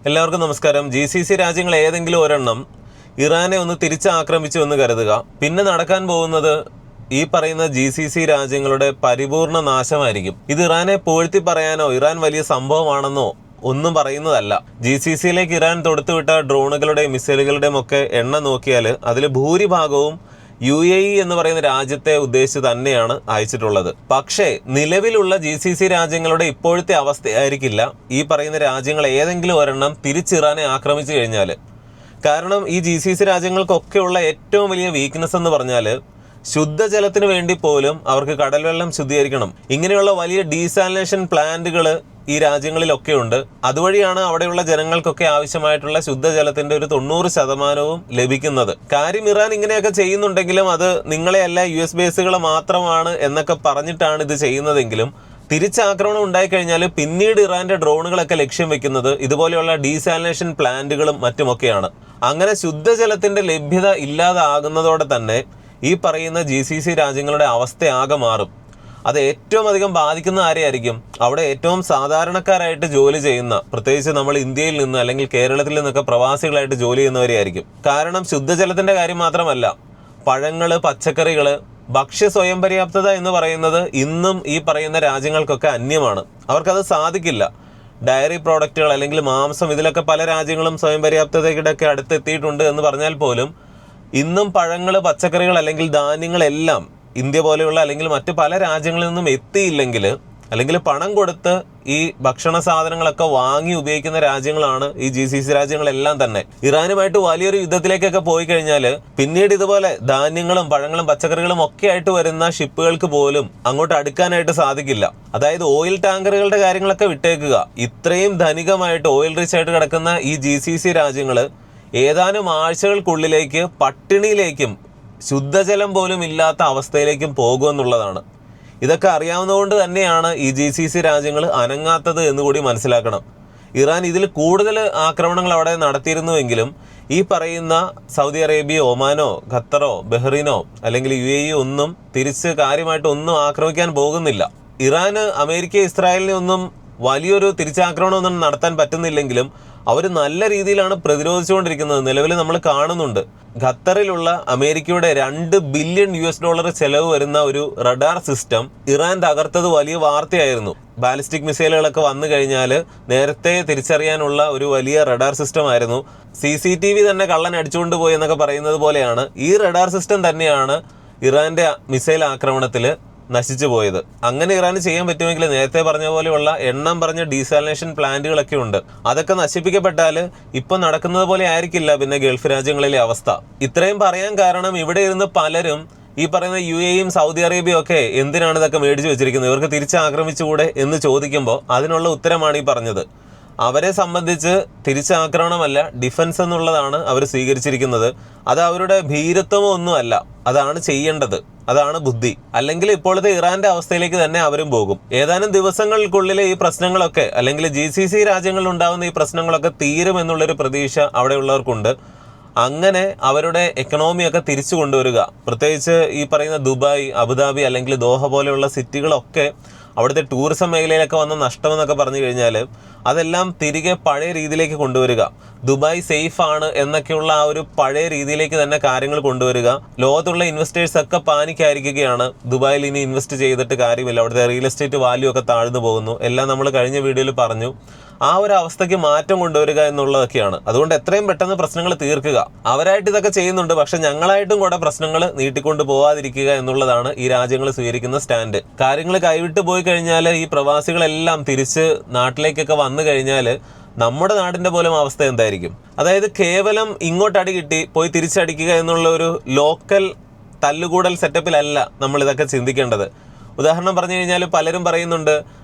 എല്ലാവർക്കും നമസ്കാരം. GCC രാജ്യങ്ങൾ ഏതെങ്കിലും ഒരെണ്ണം ഇറാനെ ഒന്ന് തിരിച്ചാക്രമിച്ചു എന്ന് കരുതുക. പിന്നെ നടക്കാൻ പോകുന്നത് ഈ പറയുന്ന GCC രാജ്യങ്ങളുടെ പരിപൂർണ നാശമായിരിക്കും. ഇത് ഇറാനെ പുകഴ്ത്തി പറയാനോ ഇറാൻ വലിയ സംഭവമാണെന്നോ ഒന്നും പറയുന്നതല്ല. GCCയിലേക്ക് ഇറാൻ തൊടുത്തുവിട്ട ഡ്രോണുകളുടെയും മിസൈലുകളുടെയും ഒക്കെ എണ്ണം നോക്കിയാൽ അതിൽ ഭൂരിഭാഗവും UAE എന്ന് പറയുന്ന രാജ്യത്തെ ഉദ്ദേശിച്ച് തന്നെയാണ് അയച്ചിട്ടുള്ളത്. പക്ഷേ നിലവിലുള്ള GCC രാജ്യങ്ങളുടെ ഇപ്പോഴത്തെ അവസ്ഥയായിരിക്കില്ല ഈ പറയുന്ന രാജ്യങ്ങൾ ഏതെങ്കിലും ഒരെണ്ണം തിരിച്ചിറാനെ ആക്രമിച്ചു കഴിഞ്ഞാൽ. കാരണം ഈ GCC രാജ്യങ്ങൾക്കൊക്കെയുള്ള ഏറ്റവും വലിയ വീക്ക്നെസ് എന്ന് പറഞ്ഞാൽ ശുദ്ധജലത്തിന് വേണ്ടി പോലും അവർക്ക് കടൽ വെള്ളം ശുദ്ധീകരിക്കണം. ഇങ്ങനെയുള്ള വലിയ ഡീസാലിനേഷൻ പ്ലാന്റുകൾ ഈ രാജ്യങ്ങളിലൊക്കെ ഉണ്ട്. അതുവഴിയാണ് അവിടെയുള്ള ജനങ്ങൾക്കൊക്കെ ആവശ്യമായിട്ടുള്ള ശുദ്ധജലത്തിന്റെ ഒരു 90% ലഭിക്കുന്നത്. കാര്യം ഇറാൻ ഇങ്ങനെയൊക്കെ ചെയ്യുന്നുണ്ടെങ്കിലും അത് നിങ്ങളെയല്ല US ബേസുകൾ മാത്രമാണ് എന്നൊക്കെ പറഞ്ഞിട്ടാണ് ഇത് ചെയ്യുന്നതെങ്കിലും തിരിച്ചാക്രമണം ഉണ്ടായിക്കഴിഞ്ഞാൽ പിന്നീട് ഇറാന്റെ ഡ്രോണുകളൊക്കെ ലക്ഷ്യം വെക്കുന്നത് ഇതുപോലെയുള്ള ഡീസാലിനേഷൻ പ്ലാന്റുകളും മറ്റുമൊക്കെയാണ്. അങ്ങനെ ശുദ്ധജലത്തിന്റെ ലഭ്യത ഇല്ലാതാകുന്നതോടെ തന്നെ ഈ പറയുന്ന GCC രാജ്യങ്ങളുടെ അവസ്ഥയാകെ മാറും. അത് ഏറ്റവും അധികം ബാധിക്കുന്ന ആരെയായിരിക്കും? അവിടെ ഏറ്റവും സാധാരണക്കാരായിട്ട് ജോലി ചെയ്യുന്ന, പ്രത്യേകിച്ച് നമ്മൾ ഇന്ത്യയിൽ നിന്ന് അല്ലെങ്കിൽ കേരളത്തിൽ നിന്നൊക്കെ പ്രവാസികളായിട്ട് ജോലി ചെയ്യുന്നവരെയായിരിക്കും. കാരണം ശുദ്ധജലത്തിന്റെ കാര്യം മാത്രമല്ല, പഴങ്ങള്, പച്ചക്കറികള്, ഭക്ഷ്യ സ്വയം പര്യാപ്തത എന്ന് പറയുന്നത് ഇന്നും ഈ പറയുന്ന രാജ്യങ്ങൾക്കൊക്കെ അന്യമാണ്. അവർക്കത് സാധിക്കില്ല. ഡയറി പ്രോഡക്റ്റുകൾ അല്ലെങ്കിൽ മാംസം, ഇതിലൊക്കെ പല രാജ്യങ്ങളും സ്വയം പര്യാപ്തതയുടെയൊക്കെ അടുത്തെത്തിയിട്ടുണ്ട് എന്ന് പറഞ്ഞാൽ പോലും ഇന്നും പഴങ്ങൾ, പച്ചക്കറികൾ അല്ലെങ്കിൽ ധാന്യങ്ങളെല്ലാം ഇന്ത്യ പോലെയുള്ള അല്ലെങ്കിൽ മറ്റ് പല രാജ്യങ്ങളിൽ നിന്നും എത്തിയില്ലെങ്കിൽ അല്ലെങ്കിൽ പണം കൊടുത്ത് ഈ ഭക്ഷണ സാധനങ്ങളൊക്കെ വാങ്ങി ഉപയോഗിക്കുന്ന രാജ്യങ്ങളാണ് ഈ GCC രാജ്യങ്ങളെല്ലാം തന്നെ. ഇറാനുമായിട്ട് വലിയൊരു യുദ്ധത്തിലേക്കൊക്കെ പോയി കഴിഞ്ഞാൽ പിന്നീട് ഇതുപോലെ ധാന്യങ്ങളും പഴങ്ങളും പച്ചക്കറികളും ഒക്കെ ആയിട്ട് വരുന്ന ഷിപ്പുകൾക്ക് പോലും അങ്ങോട്ട് അടുക്കാനായിട്ട് സാധിക്കില്ല. അതായത് ഓയിൽ ടാങ്കറുകളുടെ കാര്യങ്ങളൊക്കെ വിട്ടേക്കുക, ഇത്രയും ധനികമായിട്ട് ഓയിൽ റിച്ച് ആയിട്ട് കിടക്കുന്ന ഈ GCC രാജ്യങ്ങൾ ഏതാനും ആഴ്ചകൾക്കുള്ളിലേക്ക് പട്ടിണിയിലേക്കും ശുദ്ധജലം പോലും ഇല്ലാത്ത അവസ്ഥയിലേക്കും പോകുമെന്നുള്ളതാണ്. ഇതൊക്കെ അറിയാവുന്നതുകൊണ്ട് തന്നെയാണ് ഈ GCC രാജ്യങ്ങൾ അനങ്ങാത്തത് എന്നുകൂടി മനസ്സിലാക്കണം. ഇറാൻ ഇതിൽ കൂടുതൽ ആക്രമണങ്ങൾ അവിടെ നടത്തിയിരുന്നുവെങ്കിലും ഈ പറയുന്ന സൗദി അറേബ്യ, ഒമാനോ, ഖത്തറോ, ബഹ്റൈനോ അല്ലെങ്കിൽ UAE ഒന്നും തിരിച്ച് കാര്യമായിട്ട് ഒന്നും ആക്രമിക്കാൻ പോകുന്നില്ല. ഇറാന് അമേരിക്ക, ഇസ്രായേലിനെ ഒന്നും വലിയൊരു തിരിച്ചാക്രമണം ഒന്നും നടത്താൻ പറ്റുന്നില്ലെങ്കിലും അവർ നല്ല രീതിയിലാണ് പ്രതിരോധിച്ചുകൊണ്ടിരിക്കുന്നത്. നിലവിൽ നമ്മൾ കാണുന്നുണ്ട്, ഖത്തറിലുള്ള അമേരിക്കയുടെ $2 ബില്യൺ ചെലവ് വരുന്ന ഒരു റഡാർ സിസ്റ്റം ഇറാൻ തകർത്തത് വലിയ വാർത്തയായിരുന്നു. ബാലിസ്റ്റിക് മിസൈലുകളൊക്കെ വന്നു കഴിഞ്ഞാൽ നേരത്തെ തിരിച്ചറിയാനുള്ള ഒരു വലിയ റഡാർ സിസ്റ്റം ആയിരുന്നു. CCTV തന്നെ കള്ളൻ അടിച്ചുകൊണ്ട് പോയി എന്നൊക്കെ പറയുന്നത് പോലെയാണ് ഈ റഡാർ സിസ്റ്റം തന്നെയാണ് ഇറാന്റെ മിസൈൽ ആക്രമണത്തിൽ നശിച്ചു പോയത്. അങ്ങനെ ഇറാന് ചെയ്യാൻ പറ്റുമെങ്കിൽ നേരത്തെ പറഞ്ഞ പോലെയുള്ള എണ്ണം പറഞ്ഞ ഡീസാലിനേഷൻ പ്ലാന്റുകളൊക്കെ ഉണ്ട്, അതൊക്കെ നശിപ്പിക്കപ്പെട്ടാൽ ഇപ്പൊ നടക്കുന്നത് പോലെ ആയിരിക്കില്ല പിന്നെ ഗൾഫ് രാജ്യങ്ങളിലെ അവസ്ഥ. ഇത്രയും പറയാൻ കാരണം ഇവിടെ ഇരുന്ന് പലരും ഈ പറയുന്ന UAEയും സൗദി അറേബ്യയും ഒക്കെ എന്തിനാണ് ഇതൊക്കെ മേടിച്ചു വെച്ചിരിക്കുന്നത്, ഇവർക്ക് തിരിച്ചാക്രമിച്ചുകൂടെ എന്ന് ചോദിക്കുമ്പോൾ അതിനുള്ള ഉത്തരമാണ് ഈ പറഞ്ഞത്. അവരെ സംബന്ധിച്ച് തിരിച്ചാക്രമണമല്ല, ഡിഫൻസ് എന്നുള്ളതാണ് അവർ സ്വീകരിച്ചിരിക്കുന്നത്. അത് അവരുടെ ഭീരത്വമോ ഒന്നുമല്ല, അതാണ് ചെയ്യേണ്ടത്, അതാണ് ബുദ്ധി. അല്ലെങ്കിൽ ഇപ്പോഴത്തെ ഇറാന്റെ അവസ്ഥയിലേക്ക് തന്നെ അവരും പോകും. ഏതാനും ദിവസങ്ങൾക്കുള്ളിൽ ഈ പ്രശ്നങ്ങളൊക്കെ അല്ലെങ്കിൽ GCC രാജ്യങ്ങളിൽ ഉണ്ടാകുന്ന ഈ പ്രശ്നങ്ങളൊക്കെ തീരുമെന്നുള്ളൊരു പ്രതീക്ഷ അവിടെയുള്ളവർക്കുണ്ട്. അങ്ങനെ അവരുടെ എക്കണോമിയൊക്കെ തിരിച്ചു കൊണ്ടുവരിക, പ്രത്യേകിച്ച് ഈ പറയുന്ന ദുബായ്, അബുദാബി അല്ലെങ്കിൽ ദോഹ പോലെയുള്ള സിറ്റികളൊക്കെ അവിടുത്തെ ടൂറിസം മേഖലയിലൊക്കെ വന്ന നഷ്ടമെന്നൊക്കെ പറഞ്ഞു കഴിഞ്ഞാൽ അതെല്ലാം തിരികെ പഴയ രീതിയിലേക്ക് കൊണ്ടുവരിക. ദുബായ് സേഫ് ആണ് എന്നൊക്കെയുള്ള ആ ഒരു പഴയ രീതിയിലേക്ക് തന്നെ കാര്യങ്ങൾ കൊണ്ടുവരിക. ലോകത്തുള്ള ഇൻവെസ്റ്റേഴ്സ് ഒക്കെ പാനിക്കായിരിക്കുകയാണ്, ദുബായിൽ ഇനി ഇൻവെസ്റ്റ് ചെയ്തിട്ട് കാര്യമില്ല, അവിടുത്തെ റിയൽ എസ്റ്റേറ്റ് വാല്യൂ ഒക്കെ താഴ്ന്നു പോകുന്നു, എല്ലാം നമ്മൾ കഴിഞ്ഞ വീഡിയോയിൽ പറഞ്ഞു. ആ ഒരു അവസ്ഥയ്ക്ക് മാറ്റം കൊണ്ടുവരിക എന്നുള്ളതൊക്കെയാണ്. അതുകൊണ്ട് എത്രയും പെട്ടെന്ന് പ്രശ്നങ്ങൾ തീർക്കുക. അവരായിട്ട് ഇതൊക്കെ ചെയ്യുന്നുണ്ട്, പക്ഷെ ഞങ്ങളായിട്ടും കൂടെ പ്രശ്നങ്ങൾ നീട്ടിക്കൊണ്ട് പോവാതിരിക്കുക എന്നുള്ളതാണ് ഈ രാജ്യങ്ങൾ സ്വീകരിക്കുന്ന സ്റ്റാൻഡ്. കാര്യങ്ങൾ കൈവിട്ട് പോയി കഴിഞ്ഞാൽ ഈ പ്രവാസികളെല്ലാം തിരിച്ച് നാട്ടിലേക്കൊക്കെ വന്നു കഴിഞ്ഞാൽ നമ്മുടെ നാടിന്റെ പോലും അവസ്ഥ എന്തായിരിക്കും? അതായത് കേവലം ഇങ്ങോട്ട് അടി കിട്ടി പോയി തിരിച്ചടിക്കുക എന്നുള്ള ഒരു ലോക്കൽ തല്ലുകൂടൽ സെറ്റപ്പിലല്ല നമ്മൾ ഇതൊക്കെ ചിന്തിക്കേണ്ടത്. ഉദാഹരണം പറഞ്ഞു കഴിഞ്ഞാൽ പലരും പറയുന്നുണ്ട്,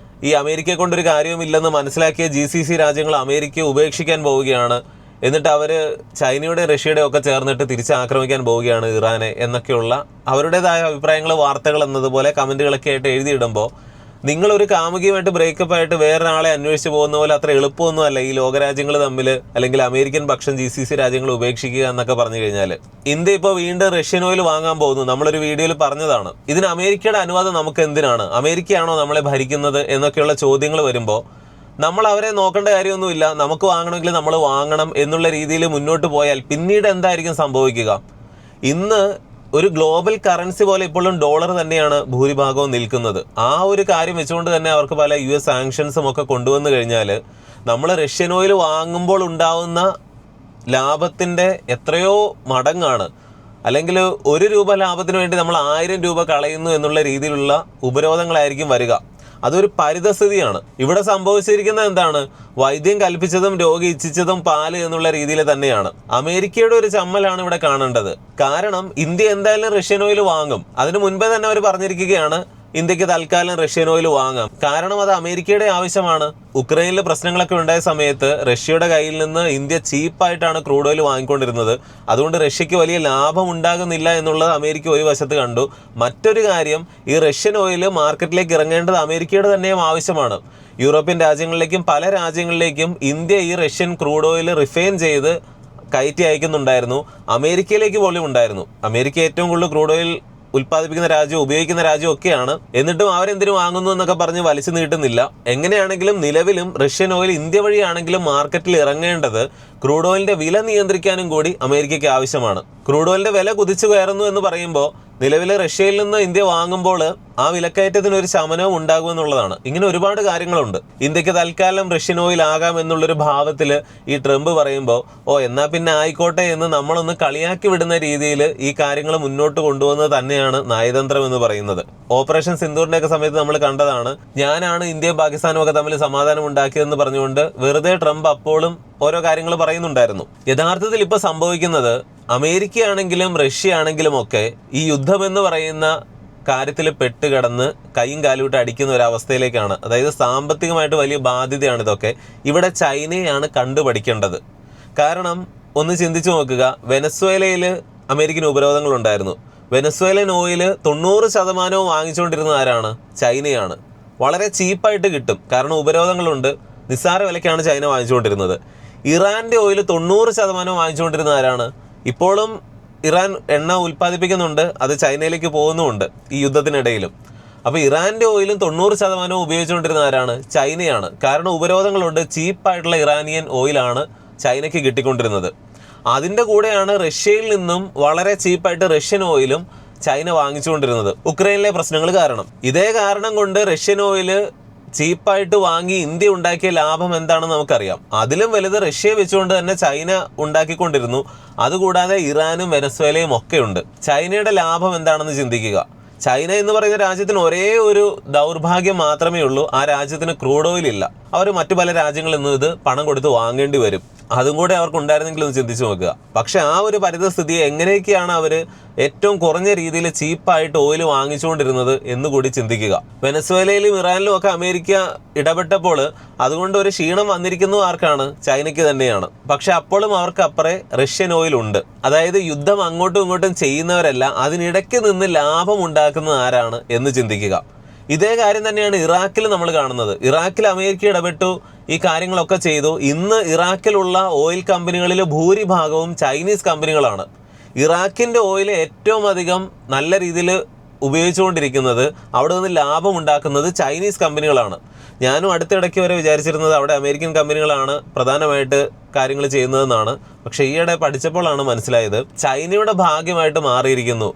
ഈ അമേരിക്കയെ കൊണ്ടൊരു കാര്യവുമില്ലെന്ന് മനസ്സിലാക്കിയ GCC രാജ്യങ്ങൾ അമേരിക്കയെ ഉപേക്ഷിക്കാൻ പോവുകയാണ്, എന്നിട്ട് അവർ ചൈനയുടെ റഷ്യയുടെ ഒക്കെ ചേർന്നിട്ട് തിരിച്ചാക്രമിക്കാൻ പോവുകയാണ് ഇറാനെ എന്നൊക്കെയുള്ള അവരുടേതായ അഭിപ്രായങ്ങൾ, വാർത്തകൾ എന്നതുപോലെ കമന്റുകളൊക്കെ ആയിട്ട് എഴുതിയിടുമ്പോൾ നിങ്ങളൊരു കാമുകിയുമായിട്ട് ബ്രേക്കപ്പ് ആയിട്ട് വേറൊരാളെ അന്വേഷിച്ച് പോകുന്ന പോലെ അത്ര എളുപ്പമൊന്നും അല്ല ഈ ലോകരാജ്യങ്ങൾ തമ്മിൽ, അല്ലെങ്കിൽ അമേരിക്കൻ പക്ഷം GCC രാജ്യങ്ങൾ ഉപേക്ഷിക്കുക എന്നൊക്കെ പറഞ്ഞു കഴിഞ്ഞാൽ. ഇന്ത്യ ഇപ്പോൾ വീണ്ടും റഷ്യൻ ഓയിൽ വാങ്ങാൻ പോകുന്നു, നമ്മളൊരു വീഡിയോയിൽ പറഞ്ഞതാണ്. ഇതിന് അമേരിക്കയുടെ അനുവാദം നമുക്ക് എന്തിനാണ്? അമേരിക്കയാണോ നമ്മളെ ഭരിക്കുന്നത് എന്നൊക്കെയുള്ള ചോദ്യങ്ങൾ വരുമ്പോൾ നമ്മൾ അവരെ നോക്കേണ്ട കാര്യമൊന്നുമില്ല, നമുക്ക് വാങ്ങണമെങ്കിൽ നമ്മൾ വാങ്ങണം എന്നുള്ള രീതിയിൽ മുന്നോട്ട് പോയാൽ പിന്നീട് എന്തായിരിക്കും സംഭവിക്കുക? ഇന്ന് ഒരു ഗ്ലോബൽ കറൻസി പോലെ ഇപ്പോഴും ഡോളർ തന്നെയാണ് ഭൂരിഭാഗവും നിൽക്കുന്നത്. ആ ഒരു കാര്യം വെച്ചുകൊണ്ട് തന്നെ അവർക്ക് പല US സാങ്ഷൻസും ഒക്കെ കൊണ്ടുവന്നു കഴിഞ്ഞാൽ നമ്മൾ റഷ്യൻ ഓയിൽ വാങ്ങുമ്പോൾ ഉണ്ടാവുന്ന ലാഭത്തിൻ്റെ എത്രയോ മടങ്ങാണ്. അല്ലെങ്കിൽ 1 രൂപ ലാഭത്തിന് വേണ്ടി നമ്മൾ 1000 രൂപ കളയുന്നു എന്നുള്ള രീതിയിലുള്ള ഉപരോധങ്ങളായിരിക്കും വരിക. അതൊരു പരിതസ്ഥിതിയാണ്. ഇവിടെ സംഭവിച്ചിരിക്കുന്നത് എന്താണ്? വൈദ്യം കൽപ്പിച്ചതും രോഗി ഇച്ഛിച്ചതും പാല് എന്നുള്ള രീതിയിൽ തന്നെയാണ്. അമേരിക്കയുടെ ഒരു ചമ്മലാണ് ഇവിടെ കാണേണ്ടത്. കാരണം ഇന്ത്യ എന്തായാലും റഷ്യൻ ഓയിൽ വാങ്ങും. അതിനു മുൻപേ തന്നെ അവർ പറഞ്ഞിരിക്കുകയാണ് ഇന്ത്യക്ക് തൽക്കാലം റഷ്യൻ ഓയിൽ വാങ്ങാം. കാരണം അത് അമേരിക്കയുടെ ആവശ്യമാണ്. ഉക്രൈനിൽ പ്രശ്നങ്ങളൊക്കെ ഉണ്ടായ സമയത്ത് റഷ്യയുടെ കയ്യിൽ നിന്ന് ഇന്ത്യ ചീപ്പായിട്ടാണ് ക്രൂഡ് ഓയിൽ വാങ്ങിക്കൊണ്ടിരുന്നത്. അതുകൊണ്ട് റഷ്യക്ക് വലിയ ലാഭം ഉണ്ടാകുന്നില്ല എന്നുള്ളത് അമേരിക്ക ഒരു വശത്ത് കണ്ടു. മറ്റൊരു കാര്യം, ഈ റഷ്യൻ ഓയിൽ മാർക്കറ്റിലേക്ക് ഇറങ്ങേണ്ടത് അമേരിക്കയുടെ തന്നെയും ആവശ്യമാണ്. യൂറോപ്യൻ രാജ്യങ്ങളിലേക്കും പല രാജ്യങ്ങളിലേക്കും ഇന്ത്യ ഈ റഷ്യൻ ക്രൂഡ് ഓയിൽ റിഫൈൻ ചെയ്ത് കയറ്റി അയക്കുന്നുണ്ടായിരുന്നു. അമേരിക്കയിലേക്ക് പോലും ഉണ്ടായിരുന്നു. അമേരിക്ക ഏറ്റവും കൂടുതൽ ക്രൂഡ് ഓയിൽ ഉൽപ്പാദിപ്പിക്കുന്ന രാജ്യം, ഉപയോഗിക്കുന്ന രാജ്യം ഒക്കെയാണ്. എന്നിട്ടും അവരെന്തിനു വാങ്ങുന്നു എന്നൊക്കെ പറഞ്ഞ് വലിച്ചു നീട്ടുന്നില്ല. എങ്ങനെയാണെങ്കിലും നിലവിലും റഷ്യൻ ഓയിൽ ഇന്ത്യ വഴിയാണെങ്കിലും മാർക്കറ്റിൽ ഇറങ്ങേണ്ടത് ക്രൂഡ് ഓയിലിന്റെ വില നിയന്ത്രിക്കാനും കൂടി അമേരിക്കയ്ക്ക് ആവശ്യമാണ്. ക്രൂഡ് ഓയിലിന്റെ വില കുതിച്ചു കയറുന്നു എന്ന് പറയുമ്പോൾ നിലവിൽ റഷ്യയിൽ നിന്ന് ഇന്ത്യ വാങ്ങുമ്പോൾ ആ വിലക്കയറ്റത്തിന് ഒരു ശമനവും ഉണ്ടാകുമെന്നുള്ളതാണ്. ഇങ്ങനെ ഒരുപാട് കാര്യങ്ങളുണ്ട്. ഇന്ത്യക്ക് തൽക്കാലം റഷ്യൻ ഓയിൽ ആകാം എന്നുള്ളൊരു ഭാവത്തിൽ ഈ ട്രംപ് പറയുമ്പോൾ എന്നാ പിന്നെ ആയിക്കോട്ടെ എന്ന് നമ്മളൊന്ന് കളിയാക്കി വിടുന്ന രീതിയിൽ ഈ കാര്യങ്ങൾ മുന്നോട്ട് കൊണ്ടുപോകുന്നത് തന്നെയാണ് നയതന്ത്രം എന്ന് പറയുന്നത്. ഓപ്പറേഷൻ സിന്ദൂറിന്റെ ഒക്കെ സമയത്ത് നമ്മൾ കണ്ടതാണ്. ഞാനാണ് ഇന്ത്യയും പാകിസ്ഥാനും ഒക്കെ തമ്മിൽ സമാധാനം ഉണ്ടാക്കിയതെന്ന് പറഞ്ഞുകൊണ്ട് വെറുതെ ട്രംപ് അപ്പോഴും ഓരോ കാര്യങ്ങൾ പറയുന്നുണ്ടായിരുന്നു. യഥാർത്ഥത്തിൽ ഇപ്പൊ സംഭവിക്കുന്നത് അമേരിക്കയാണെങ്കിലും റഷ്യ ആണെങ്കിലും ഒക്കെ ഈ യുദ്ധം എന്ന് പറയുന്ന കാര്യത്തിൽ പെട്ടുകിടന്ന് കൈയും കാലുവിട്ട് അടിക്കുന്ന ഒരു അവസ്ഥയിലേക്കാണ്. അതായത് സാമ്പത്തികമായിട്ട് വലിയ ബാധ്യതയാണ് ഇതൊക്കെ. ഇവിടെ ചൈനയാണ് കണ്ടുപഠിക്കേണ്ടത്. കാരണം ഒന്ന് ചിന്തിച്ചു നോക്കുക, വെനസ്വേലയിൽ അമേരിക്കൻ ഉപരോധങ്ങളുണ്ടായിരുന്നു. വെനസ്വേലൻ ഓയിൽ 90% വാങ്ങിച്ചുകൊണ്ടിരുന്നത് ആരാണ്? ചൈനയാണ്. വളരെ ചീപ്പായിട്ട് കിട്ടും, കാരണം ഉപരോധങ്ങളുണ്ട്. നിസ്സാര വിലയ്ക്കാണ് ചൈന വാങ്ങിച്ചുകൊണ്ടിരുന്നത്. ഇറാന്റെ ഓയിൽ 90% വാങ്ങിച്ചുകൊണ്ടിരുന്ന ആരാണ്? ഇപ്പോഴും ഇറാൻ എണ്ണ ഉൽപ്പാദിപ്പിക്കുന്നുണ്ട്, അത് ചൈനയിലേക്ക് പോകുന്നുമുണ്ട് ഈ യുദ്ധത്തിനിടയിലും. അപ്പോൾ ഇറാന്റെ ഓയിലും 90% ഉപയോഗിച്ചുകൊണ്ടിരുന്ന ആരാണ്? ചൈനയാണ്. കാരണം ഉപരോധങ്ങളുണ്ട്. ചീപ്പായിട്ടുള്ള ഇറാനിയൻ ഓയിലാണ് ചൈനയ്ക്ക് കിട്ടിക്കൊണ്ടിരുന്നത്. അതിൻ്റെ കൂടെയാണ് റഷ്യയിൽ നിന്നും വളരെ ചീപ്പായിട്ട് റഷ്യൻ ഓയിലും ചൈന വാങ്ങിച്ചുകൊണ്ടിരുന്നത് ഉക്രൈനിലെ പ്രശ്നങ്ങൾ കാരണം. ഇതേ കാരണം കൊണ്ട് റഷ്യൻ ഓയിൽ ചീപ്പായിട്ട് വാങ്ങി ഇന്ത്യ ഉണ്ടാക്കിയ ലാഭം എന്താണെന്ന് നമുക്കറിയാം. അതിലും വലുത് റഷ്യ വെച്ചുകൊണ്ട് തന്നെ ചൈന ഉണ്ടാക്കിക്കൊണ്ടിരുന്നു. അതുകൂടാതെ ഇറാനും വെനസ്വേലയും ഒക്കെ ഉണ്ട്. ചൈനയുടെ ലാഭം എന്താണെന്ന് ചിന്തിക്കുക. ചൈന എന്ന് പറയുന്ന രാജ്യത്തിന് ഒരേ ഒരു ദൗർഭാഗ്യം മാത്രമേ ഉള്ളൂ, ആ രാജ്യത്തിന് ക്രൂഡ് ഓയിൽ ഇല്ല. അവർ മറ്റു പല രാജ്യങ്ങളിൽ നിന്നും ഇത് പണം കൊടുത്ത് വാങ്ങേണ്ടി വരും. അതും കൂടെ അവർക്ക് ഉണ്ടായിരുന്നെങ്കിൽ ഒന്ന് ചിന്തിച്ചു നോക്കുക. പക്ഷെ ആ ഒരു പരിതസ്ഥിതിയെ എങ്ങനെയൊക്കെയാണ് അവർ ഏറ്റവും കുറഞ്ഞ രീതിയിൽ ചീപ്പായിട്ട് ഓയിൽ വാങ്ങിച്ചുകൊണ്ടിരുന്നത് എന്നുകൂടി ചിന്തിക്കുക. വെനസ്വേലയിലും ഇറാനിലും ഒക്കെ അമേരിക്ക ഇടപെട്ടപ്പോൾ അതുകൊണ്ട് ഒരു ക്ഷീണം വന്നിരിക്കുന്നു ആർക്കാണ്? ചൈനയ്ക്ക് തന്നെയാണ്. പക്ഷെ അപ്പോഴും അവർക്ക് അപ്പുറേ റഷ്യൻ ഓയിൽ ഉണ്ട്. അതായത് യുദ്ധം അങ്ങോട്ടും ഇങ്ങോട്ടും ചെയ്യുന്നവരല്ല, അതിനിടയ്ക്ക് നിന്ന് ലാഭം ഉണ്ടാക്കുന്നത് ആരാണ് എന്ന് ചിന്തിക്കുക. ഇതേ കാര്യം തന്നെയാണ് ഇറാഖിൽ നമ്മൾ കാണുന്നത്. ഇറാഖിൽ അമേരിക്ക ഇടപെട്ടു, ഈ കാര്യങ്ങളൊക്കെ ചെയ്തു. ഇന്ന് ഇറാഖിലുള്ള ഓയിൽ കമ്പനികളിൽ ഭൂരിഭാഗവും ചൈനീസ് കമ്പനികളാണ്. ഇറാഖിൻ്റെ ഓയിൽ ഏറ്റവും അധികം നല്ല രീതിയിൽ ഉപയോഗിച്ചുകൊണ്ടിരിക്കുന്നത്, അവിടെ നിന്ന് ലാഭം ഉണ്ടാക്കുന്നത് ചൈനീസ് കമ്പനികളാണ്. ഞാനും അടുത്തിടയ്ക്ക് വരെ വിചാരിച്ചിരുന്നത് അവിടെ അമേരിക്കൻ കമ്പനികളാണ് പ്രധാനമായിട്ട് കാര്യങ്ങൾ ചെയ്യുന്നതെന്നാണ്. പക്ഷേ ഈയിടെ പഠിച്ചപ്പോഴാണ് മനസ്സിലായത് ചൈനയുടെ ഭാഗ്യമായിട്ട് മാറിയിരിക്കുന്നു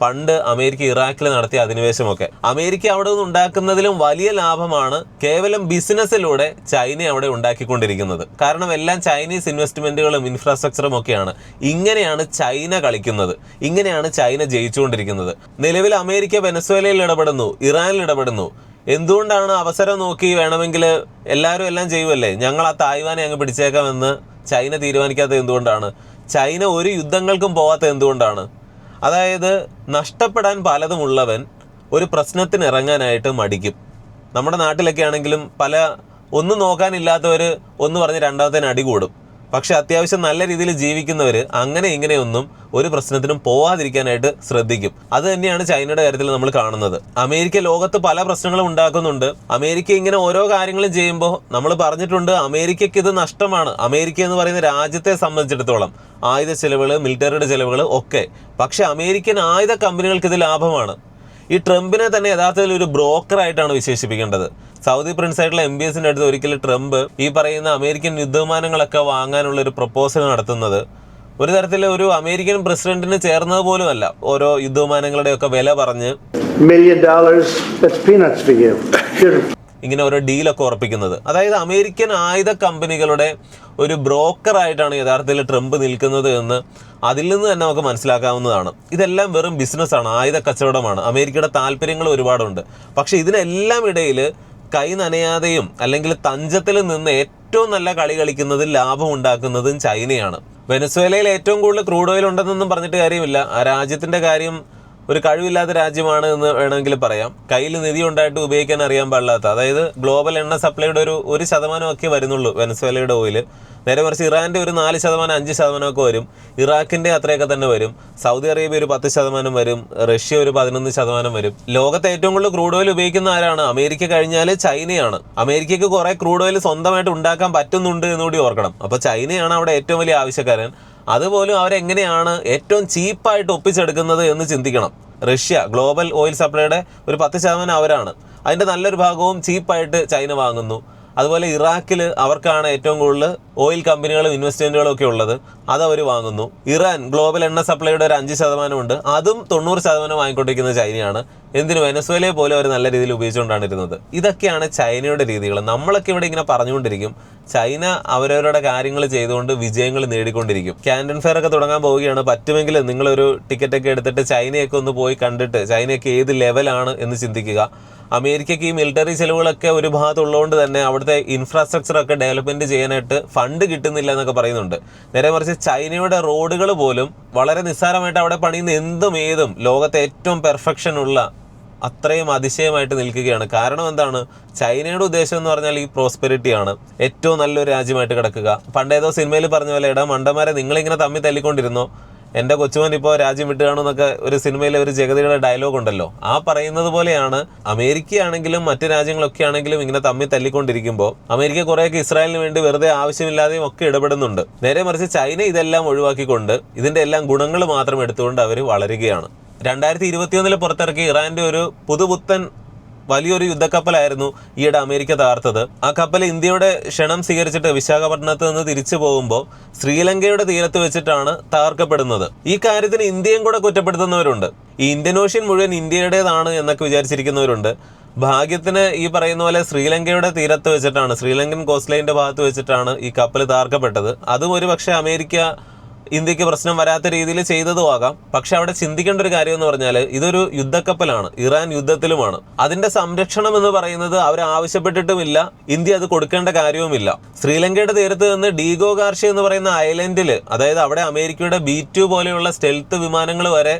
പണ്ട് അമേരിക്ക ഇറാഖിൽ നടത്തിയ അധിനിവേശമൊക്കെ. അമേരിക്ക അവിടെ നിന്ന് ഉണ്ടാക്കുന്നതിലും വലിയ ലാഭമാണ് കേവലം ബിസിനസ്സിലൂടെ ചൈന അവിടെ ഉണ്ടാക്കിക്കൊണ്ടിരിക്കുന്നത്. കാരണം എല്ലാം ചൈനീസ് ഇൻവെസ്റ്റ്മെന്റുകളും ഇൻഫ്രാസ്ട്രക്ചറും ഒക്കെയാണ്. ഇങ്ങനെയാണ് ചൈന കളിക്കുന്നത്, ഇങ്ങനെയാണ് ചൈന ജയിച്ചുകൊണ്ടിരിക്കുന്നത്. നിലവിൽ അമേരിക്ക വെനസ്വേലയിൽ ഇടപെടുന്നു, ഇറാനിൽ ഇടപെടുന്നു. എന്തുകൊണ്ടാണ്? അവസരം നോക്കി വേണമെങ്കിൽ എല്ലാവരും എല്ലാം ചെയ്യുമല്ലേ, ഞങ്ങൾ ആ തായ്വാനെ അങ്ങ് പിടിച്ചേക്കാമെന്ന് ചൈന തീരുമാനിക്കാത്തത് എന്തുകൊണ്ടാണ്? ചൈന ഒരു യുദ്ധങ്ങൾക്കും പോവാത്തത് എന്തുകൊണ്ടാണ്? അതായത് നഷ്ടപ്പെടാൻ പലതുമുള്ളവൻ ഒരു പ്രശ്നത്തിന് ഇറങ്ങാനായിട്ട് മടിക്കും. നമ്മുടെ നാട്ടിലൊക്കെ ആണെങ്കിലും ഒന്നും നോക്കാനില്ലാത്തവർ ഒന്ന് പറഞ്ഞ് രണ്ടാമത്തേന് അടികൂടും. പക്ഷെ അത്യാവശ്യം നല്ല രീതിയിൽ ജീവിക്കുന്നവർ അങ്ങനെ ഇങ്ങനെയൊന്നും ഒരു പ്രശ്നത്തിനും പോവാതിരിക്കാനായിട്ട് ശ്രദ്ധിക്കും. അത് തന്നെയാണ് ചൈനയുടെ കാര്യത്തിൽ നമ്മൾ കാണുന്നത്. അമേരിക്ക ലോകത്ത് പല പ്രശ്നങ്ങളും ഉണ്ടാക്കുന്നുണ്ട്. അമേരിക്ക ഇങ്ങനെ ഓരോ കാര്യങ്ങളും ചെയ്യുമ്പോൾ നമ്മൾ പറഞ്ഞിട്ടുണ്ട് അമേരിക്കയ്ക്ക് ഇത് നഷ്ടമാണ്. അമേരിക്ക എന്ന് പറയുന്ന രാജ്യത്തെ സംബന്ധിച്ചിടത്തോളം ആയുധ ചെലവുകൾ, മിലിറ്ററിയുടെ ചെലവുകൾ ഒക്കെ. പക്ഷെ അമേരിക്കൻ ആയുധ കമ്പനികൾക്ക് ഇത് ലാഭമാണ്. ഈ ട്രംപിനെ തന്നെ യഥാർത്ഥത്തിൽ ഒരു ബ്രോക്കറായിട്ടാണ് വിശേഷിപ്പിക്കേണ്ടത്. സൗദി പ്രിൻസായിട്ടുള്ള MBSന്റെ അടുത്ത് ഒരിക്കലും ട്രംപ് ഈ പറയുന്ന അമേരിക്കൻ യുദ്ധവിമാനങ്ങളൊക്കെ വാങ്ങാനുള്ള ഒരു പ്രപ്പോസൽ നടത്തുന്നത് ഒരു തരത്തിൽ ഒരു അമേരിക്കൻ പ്രസിഡന്റിന് ചേർന്നത് പോലുമല്ല. ഓരോ യുദ്ധവിമാനങ്ങളുടെയൊക്കെ വില പറഞ്ഞ് ഇങ്ങനെ ഓരോ ഡീലൊക്കെ ഉറപ്പിക്കുന്നത്. അതായത് അമേരിക്കൻ ആയുധ കമ്പനികളുടെ ഒരു ബ്രോക്കറായിട്ടാണ് യഥാർത്ഥത്തിൽ ട്രംപ് നിൽക്കുന്നത് എന്ന് അതിൽ നിന്ന് തന്നെ നമുക്ക് മനസ്സിലാക്കാവുന്നതാണ്. ഇതെല്ലാം വെറും ബിസിനസ്സാണ്, ആയുധ കച്ചവടമാണ്. അമേരിക്കയുടെ താല്പര്യങ്ങൾ ഒരുപാടുണ്ട്. പക്ഷെ ഇതിനെല്ലാം ഇടയിൽ കൈ നനയാതെയും അല്ലെങ്കിൽ തഞ്ചത്തിൽ നിന്ന് ഏറ്റവും നല്ല കളി കളിക്കുന്നതും ലാഭം ഉണ്ടാക്കുന്നതും ചൈനയാണ്. വെനസ്വേലയിൽ ഏറ്റവും കൂടുതൽ ക്രൂഡ് ഓയിൽ ഉണ്ടെന്നൊന്നും പറഞ്ഞിട്ട് കാര്യമില്ല. ആ രാജ്യത്തിൻ്റെ കാര്യം ഒരു കഴിവില്ലാത്ത രാജ്യമാണ് എന്ന് വേണമെങ്കിൽ പറയാം. കയ്യിൽ നിധി ഉണ്ടായിട്ട് ഉപയോഗിക്കാൻ അറിയാൻ പാടില്ലാത്ത, അതായത് ഗ്ലോബൽ എണ്ണ സപ്ലൈയുടെ ഒരു 1% വരുന്നുള്ളൂ വെനസ്വേലയുടെ ഓയിൽ. നേരെ മറിച്ച് ഇറാൻ്റെ ഒരു 4%, 5% വരും. ഇറാഖിൻ്റെ അത്രയൊക്കെ തന്നെ വരും. സൗദി അറേബ്യ ഒരു 10% വരും. റഷ്യ ഒരു 11% വരും. ലോകത്തെ ഏറ്റവും കൂടുതൽ ക്രൂഡ് ഓയിൽ ഉപയോഗിക്കുന്ന ആരാണ്? അമേരിക്ക കഴിഞ്ഞാൽ ചൈനയാണ്. അമേരിക്കയ്ക്ക് കുറേ ക്രൂഡ് ഓയിൽ സ്വന്തമായിട്ട് ഉണ്ടാക്കാൻ പറ്റുന്നുണ്ട് എന്നുകൂടി ഓർക്കണം. അപ്പോൾ ചൈനയാണ് അവിടെ ഏറ്റവും വലിയ ആവശ്യക്കാരൻ. അതുപോലും അവരെങ്ങനെയാണ് ഏറ്റവും ചീപ്പായിട്ട് ഒപ്പിച്ചെടുക്കുന്നത് എന്ന് ചിന്തിക്കണം. റഷ്യ ഗ്ലോബൽ ഓയിൽ സപ്ലൈയുടെ ഒരു 10% അവരാണ്. അതിൻ്റെ നല്ലൊരു ഭാഗവും ചീപ്പായിട്ട് ചൈന വാങ്ങുന്നു. അതുപോലെ ഇറാഖിൽ അവർക്കാണ് ഏറ്റവും കൂടുതൽ ഓയിൽ കമ്പനികളും ഇൻവെസ്റ്റ്മെൻറ്റുകളും ഒക്കെ ഉള്ളത്, അതവർ വാങ്ങുന്നു. ഇറാൻ ഗ്ലോബൽ എണ്ണ സപ്ലൈയുടെ ഒരു 5% ഉണ്ട്, അതും 90% വാങ്ങിക്കൊണ്ടിരിക്കുന്നത് ചൈനയാണ്. എന്തിനു? വെനസ്വേലയെ പോലും അവർ നല്ല രീതിയിൽ ഉപയോഗിച്ചുകൊണ്ടാണ് ഇരുന്നത്. ഇതൊക്കെയാണ് ചൈനയുടെ രീതികൾ. നമ്മളൊക്കെ ഇവിടെ ഇങ്ങനെ പറഞ്ഞുകൊണ്ടിരിക്കും, ചൈന അവരവരുടെ കാര്യങ്ങൾ ചെയ്തുകൊണ്ട് വിജയങ്ങൾ നേടിക്കൊണ്ടിരിക്കും. ക്യാൻഡൻ ഫെയർ ഒക്കെ തുടങ്ങാൻ പോവുകയാണ്. പറ്റുമെങ്കിൽ നിങ്ങളൊരു ടിക്കറ്റൊക്കെ എടുത്തിട്ട് ചൈനയൊക്കെ ഒന്ന് പോയി കണ്ടിട്ട് ചൈനയൊക്കെ ഏത് ലെവലാണ് എന്ന് ചിന്തിക്കുക. അമേരിക്കയ്ക്ക് ഈ മിലിറ്ററി ചെലവുകളൊക്കെ ഒരു ഭാഗത്തുള്ളതുകൊണ്ട് തന്നെ അവിടുത്തെ ഇൻഫ്രാസ്ട്രക്ചറൊക്കെ ഡെവലപ്മെൻറ്റ് ചെയ്യാനായിട്ട് ഫണ്ട് കിട്ടുന്നില്ല എന്നൊക്കെ പറയുന്നുണ്ട്. നേരെ മറിച്ച് ചൈനയുടെ റോഡുകൾ പോലും വളരെ നിസ്സാരമായിട്ട് അവിടെ പണിയുന്ന എന്തും ഏതും ലോകത്തെ ഏറ്റവും പെർഫെക്ഷൻ ഉള്ള അത്രയും അതിശയമായിട്ട് നിൽക്കുകയാണ്. കാരണം എന്താണ്? ചൈനയുടെ ഉദ്ദേശം എന്ന് പറഞ്ഞാൽ ഈ പ്രോസ്പെരിറ്റിയാണ്, ഏറ്റവും നല്ലൊരു രാജ്യമായിട്ട് കിടക്കുക. പണ്ടേതോ സിനിമയിൽ പറഞ്ഞ പോലെ, എടാ മണ്ടന്മാരെ നിങ്ങളിങ്ങനെ തമ്മിൽ തല്ലിക്കൊണ്ടിരുന്നോ, എൻ്റെ കൊച്ചുമോൻ ഇപ്പോൾ രാജ്യം വിട്ട് കാണുമെന്നൊക്കെ ഒരു സിനിമയിലെ ഒരു ജഗതിയുടെ ഡയലോഗ് ഉണ്ടല്ലോ. ആ പറയുന്നത് പോലെയാണ് അമേരിക്കയാണെങ്കിലും മറ്റ് രാജ്യങ്ങളൊക്കെ ആണെങ്കിലും ഇങ്ങനെ തമ്മിൽ തല്ലിക്കൊണ്ടിരിക്കുമ്പോൾ അമേരിക്ക കുറേയൊക്കെ ഇസ്രായേലിന് വേണ്ടി വെറുതെ ആവശ്യമില്ലാതെയും ഒക്കെ ഇടപെടുന്നുണ്ട്. നേരെ മറിച്ച് ചൈന ഇതെല്ലാം ഒഴിവാക്കിക്കൊണ്ട് ഇതിൻ്റെ എല്ലാം ഗുണങ്ങൾ മാത്രം എടുത്തുകൊണ്ട് അവർ വളരുകയാണ്. 2021 പുറത്തിറക്കിയ ഇറാൻ്റെ ഒരു പുതുപുത്തൻ വലിയൊരു യുദ്ധക്കപ്പലായിരുന്നു ഈയിടെ അമേരിക്ക തകർത്തത്. ആ കപ്പൽ ഇന്ത്യയുടെ ക്ഷണം സ്വീകരിച്ചിട്ട് വിശാഖപട്ടണത്ത് നിന്ന് തിരിച്ചു പോകുമ്പോൾ ശ്രീലങ്കയുടെ തീരത്ത് വെച്ചിട്ടാണ് തകർക്കപ്പെടുന്നത്. ഈ കാര്യത്തിന് ഇന്ത്യയും കൂടെ കുറ്റപ്പെടുത്തുന്നവരുണ്ട്. ഈ ഇന്ത്യൻ ഓഷ്യൻ മുഴുവൻ ഇന്ത്യയുടേതാണ് എന്നൊക്കെ വിചാരിച്ചിരിക്കുന്നവരുണ്ട്. ഭാഗ്യത്തിന് ഈ പറയുന്ന പോലെ ശ്രീലങ്കയുടെ തീരത്ത് വെച്ചിട്ടാണ്, ശ്രീലങ്കൻ കോസ്റ്റ് ലൈനിന്റെ ഭാഗത്ത് വെച്ചിട്ടാണ് ഈ കപ്പൽ തകർക്കപ്പെട്ടത്. അതും ഒരു പക്ഷേ അമേരിക്ക ഇന്ത്യക്ക് പ്രശ്നം വരാത്ത രീതിയിൽ ചെയ്തതും ആകാം. പക്ഷെ അവിടെ ചിന്തിക്കേണ്ട ഒരു കാര്യം എന്ന് പറഞ്ഞാൽ ഇതൊരു യുദ്ധക്കപ്പലാണ്, ഇറാൻ യുദ്ധത്തിലുമാണ്. അതിന്റെ സംരക്ഷണം എന്ന് പറയുന്നത് അവർ ആവശ്യപ്പെട്ടിട്ടുമില്ല, ഇന്ത്യ അത് കൊടുക്കേണ്ട കാര്യവുമില്ല. ശ്രീലങ്കയുടെ തീരത്ത് നിന്ന് ഡീഗോ ഗാർഷ്യ എന്ന് പറയുന്ന ഐലൻഡിൽ, അതായത് അവിടെ അമേരിക്കയുടെ B-2 പോലെയുള്ള സ്റ്റെൽത്ത് വിമാനങ്ങൾ വരെ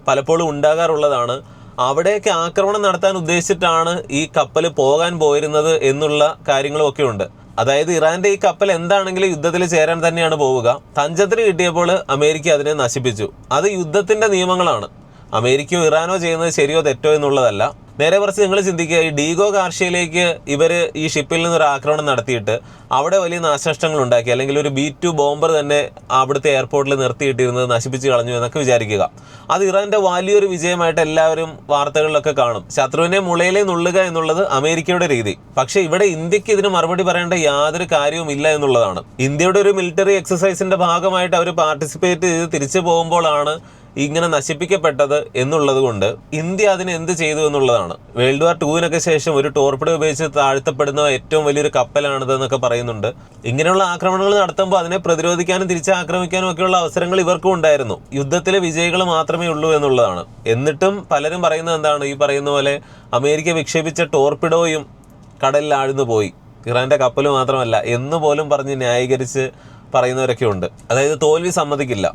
പലപ്പോഴും ഉണ്ടാകാറുള്ളതാണ്. അവിടേക്ക് ആക്രമണം നടത്താൻ ഉദ്ദേശിച്ചിട്ടാണ് ഈ കപ്പൽ പോകാൻ പോയിരുന്നത് എന്നുള്ള കാര്യങ്ങളും ഒക്കെ ഉണ്ട്. അതായത് ഇറാന്റെ ഈ കപ്പൽ എന്താണെങ്കിലും യുദ്ധത്തിൽ ചേരാൻ തന്നെയാണ് പോവുക. തഞ്ചത്തിന് കിട്ടിയപ്പോൾ അമേരിക്ക അതിനെ നശിപ്പിച്ചു. അത് യുദ്ധത്തിന്റെ നിയമങ്ങളാണ്. അമേരിക്കയോ ഇറാനോ ചെയ്യുന്നത് ശരിയോ തെറ്റോ എന്നുള്ളതല്ല. നേരെ മറിച്ച് നിങ്ങൾ ചിന്തിക്കുക, ഈ ഡീഗോ ഗാർഷ്യയിലേക്ക് ഇവർ ഈ ഷിപ്പിൽ നിന്നൊരു ആക്രമണം നടത്തിയിട്ട് അവിടെ വലിയ നാശനഷ്ടങ്ങൾ ഉണ്ടാക്കി, അല്ലെങ്കിൽ ഒരു B-2 ബോംബർ തന്നെ അവിടുത്തെ എയർപോർട്ടിൽ നിർത്തിയിട്ടിരുന്നത് നശിപ്പിച്ച് കളഞ്ഞു എന്നൊക്കെ വിചാരിക്കുക. അത് ഇറാന്റെ വലിയൊരു വിജയമായിട്ട് എല്ലാവരും വാർത്തകളിലൊക്കെ കാണും. ശത്രുവിനെ മുളയിലേ നുള്ളുക എന്നുള്ളത് അമേരിക്കയുടെ രീതി. പക്ഷെ ഇവിടെ ഇന്ത്യക്ക് ഇതിന് മറുപടി പറയേണ്ട യാതൊരു കാര്യവും ഇല്ല എന്നുള്ളതാണ്. ഇന്ത്യയുടെ ഒരു മിലിറ്ററി എക്സസൈസിന്റെ ഭാഗമായിട്ട് അവർ പാർട്ടിസിപ്പേറ്റ് ചെയ്ത് തിരിച്ചു പോകുമ്പോഴാണ് ഇങ്ങനെ നശിപ്പിക്കപ്പെട്ടത് എന്നുള്ളത് കൊണ്ട് ഇന്ത്യ അതിന് എന്ത് ചെയ്തു എന്നുള്ളതാണ്. വേൾഡ് വാർ 2 ശേഷം ഒരു ടോർപിഡോ ഉപയോഗിച്ച് താഴ്ത്തപ്പെടുന്ന ഏറ്റവും വലിയൊരു കപ്പലാണിത് എന്നൊക്കെ പറയുന്നുണ്ട്. ഇങ്ങനെയുള്ള ആക്രമണങ്ങൾ നടത്തുമ്പോൾ അതിനെ പ്രതിരോധിക്കാനും തിരിച്ചാക്രമിക്കാനും ഒക്കെയുള്ള അവസരങ്ങൾ ഇവർക്കും ഉണ്ടായിരുന്നു. യുദ്ധത്തിലെ വിജയികൾ മാത്രമേ ഉള്ളൂ എന്നുള്ളതാണ്. എന്നിട്ടും പലരും പറയുന്നത് എന്താണ്, ഈ പറയുന്ന പോലെ അമേരിക്ക വിക്ഷേപിച്ച ടോർപിഡോയും കടലിൽ ആഴ്ന്നു പോയി, ഇറാന്റെ കപ്പൽ മാത്രമല്ല എന്ന് പോലും പറഞ്ഞ് ന്യായീകരിച്ച് പറയുന്നവരൊക്കെ ഉണ്ട്. അതായത് തോൽവി സമ്മതിക്കില്ല.